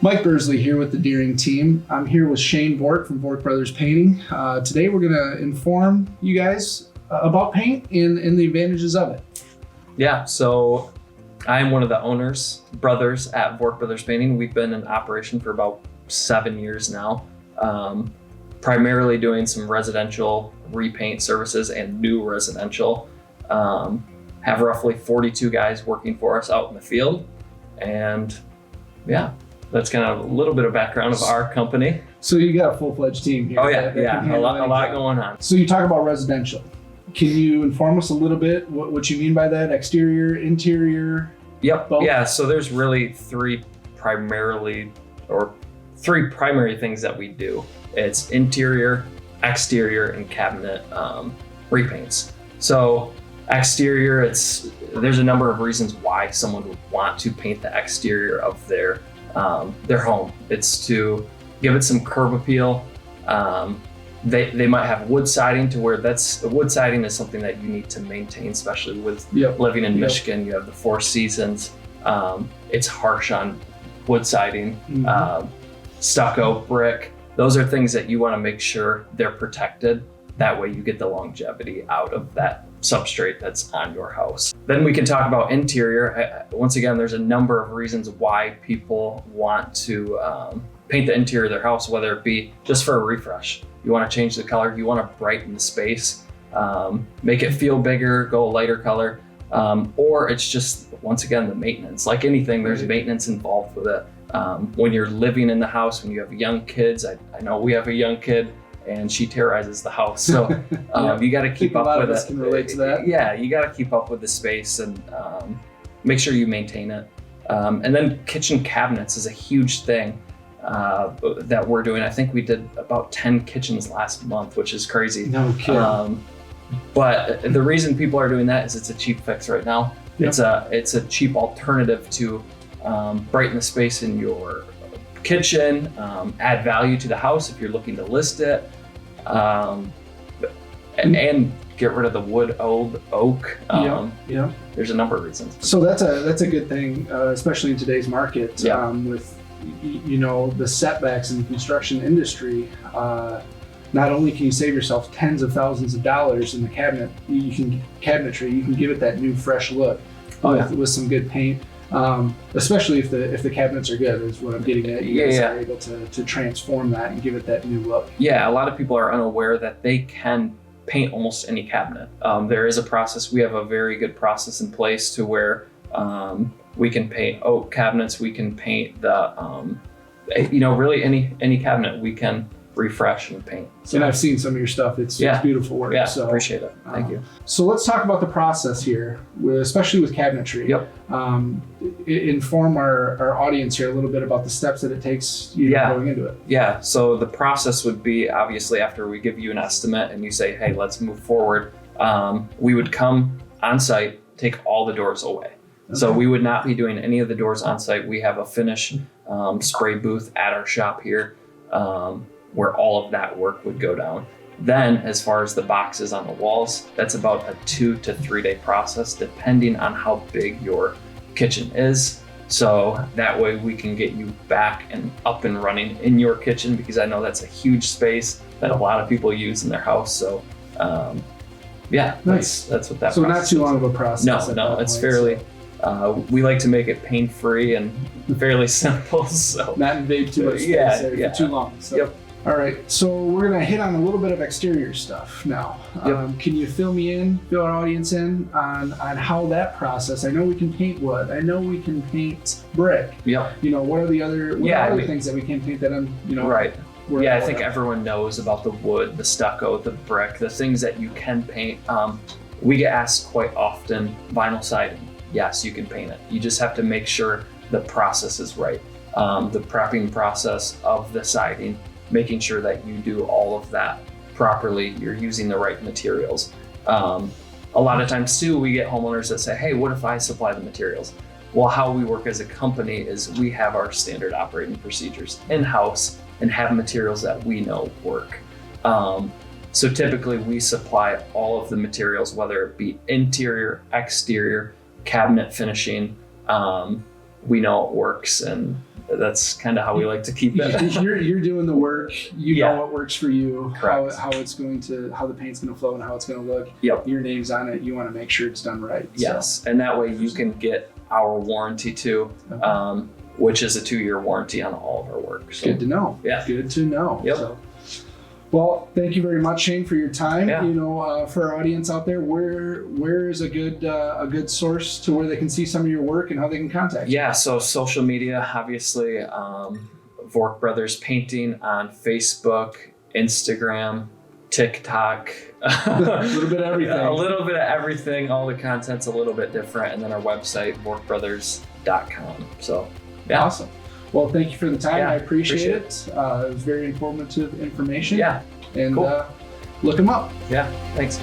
Mike Bursley here with the Deering team. I'm here with Shane Vork from Vork Brothers Painting. Today we're going to inform you guys about paint and the advantages of it. Yeah, so I'm one of the brothers at Vork Brothers Painting. We've been in operation for about 7 years now, primarily doing some residential repaint services and new residential. Have roughly 42 guys working for us out in the field, and yeah. That's kind of a little bit of background of our company. So you got a full-fledged team here. Oh yeah, a lot going on. So you talk about residential. Can you inform us a little bit what you mean by that? Exterior, interior? Yep. Both? Yeah. So there's really three primary things that we do. It's interior, exterior, and cabinet repaints. So exterior, there's a number of reasons why someone would want to paint the exterior of their home. It's to give it some curb appeal. They might have wood siding to where wood siding is something that you need to maintain, especially with living in Michigan. You have the 4 seasons. It's harsh on wood siding, stucco, brick. Those are things that you want to make sure they're protected. That way you get the longevity out of that substrate that's on your house. Then we can talk about interior. Once again, there's a number of reasons why people want to paint the interior of their house, whether it be just for a refresh. You want to change the color, you want to brighten the space, make it feel bigger, go a lighter color, or it's just, once again, the maintenance. Like anything, there's maintenance involved with it. When you're living in the house, when you have young kids, I know we have a young kid, and she terrorizes the house. So you got to keep up with it. A lot of us can relate to that. Yeah, you got to keep up with the space and make sure you maintain it. And then kitchen cabinets is a huge thing that we're doing. I think we did about 10 kitchens last month, which is crazy. No kidding. But the reason people are doing that is it's a cheap fix right now. Yep. It's a cheap alternative to brighten the space in your kitchen, add value to the house if you're looking to list it, and get rid of the old oak. There's a number of reasons. So that's a good thing, especially in today's market, with the setbacks in the construction industry. Not only can you save yourself tens of thousands of dollars in the cabinetry, you can give it that new fresh look with some good paint. Especially if the cabinets are good, is what I'm getting at. You guys are able to transform that and give it that new look. Yeah, a lot of people are unaware that they can paint almost any cabinet. There is a process. We have a very good process in place to where we can paint oak cabinets. We can paint the really any cabinet we can refresh and paint. So, and I've seen some of your stuff. It's beautiful work. Yeah, so appreciate it. Thank you. So let's talk about the process here, especially with cabinetry. Yep. Inform our audience here a little bit about the steps that it takes going into it. Yeah. So the process would be, obviously, after we give you an estimate and you say, hey, let's move forward, we would come on site, take all the doors away. Okay. So we would not be doing any of the doors on site. We have a finish spray booth at our shop here, where all of that work would go down. Then, as far as the boxes on the walls, that's about a 2 to 3 day process, depending on how big your kitchen is. So that way we can get you back and up and running in your kitchen, because I know that's a huge space that a lot of people use in their house. So nice. That's what that so process not too long of a process. No, it's fairly, we like to make it pain-free and fairly simple. So not invade too much space for too long. So. Yep. All right, so we're gonna hit on a little bit of exterior stuff now. Can you fill our audience in on how that process? I know we can paint wood. I know we can paint brick. Yeah. What are the other things that we can paint that Right. Yeah, I think everyone knows about the wood, the stucco, the brick, the things that you can paint. We get asked quite often, vinyl siding. Yes, you can paint it. You just have to make sure the process is right. The prepping process of the siding, making sure that you do all of that properly, you're using the right materials. A lot of times too, we get homeowners that say, hey, what if I supply the materials? Well, how we work as a company is we have our standard operating procedures in-house and have materials that we know work. So typically we supply all of the materials, whether it be interior, exterior, cabinet finishing, we know it works, and that's kind of how we like to keep it. You're doing the work. You Yeah. know what works for you. Correct. How it's going to, how the paint's going to flow and how it's going to look. Yep. Your name's on it. You want to make sure it's done right. Yes, and that way you can get our warranty too, Okay. which is a 2-year warranty on all of our work. So, Good to know. Yeah. Good to know. Yep. So, well, thank you very much, Shane, for your time. Yeah. You know, for our audience out there, where is a good source to where they can see some of your work and how they can contact you? Yeah, so social media, obviously, Vork Brothers Painting on Facebook, Instagram, TikTok. A little bit of everything. A little bit of everything. All the content's a little bit different. And then our website, vorkbrothers.com. So, yeah. Awesome. Well, thank you for the time. Yeah, I appreciate appreciate it. It was very informative information. Yeah, And cool. look them up. yeah, thanks.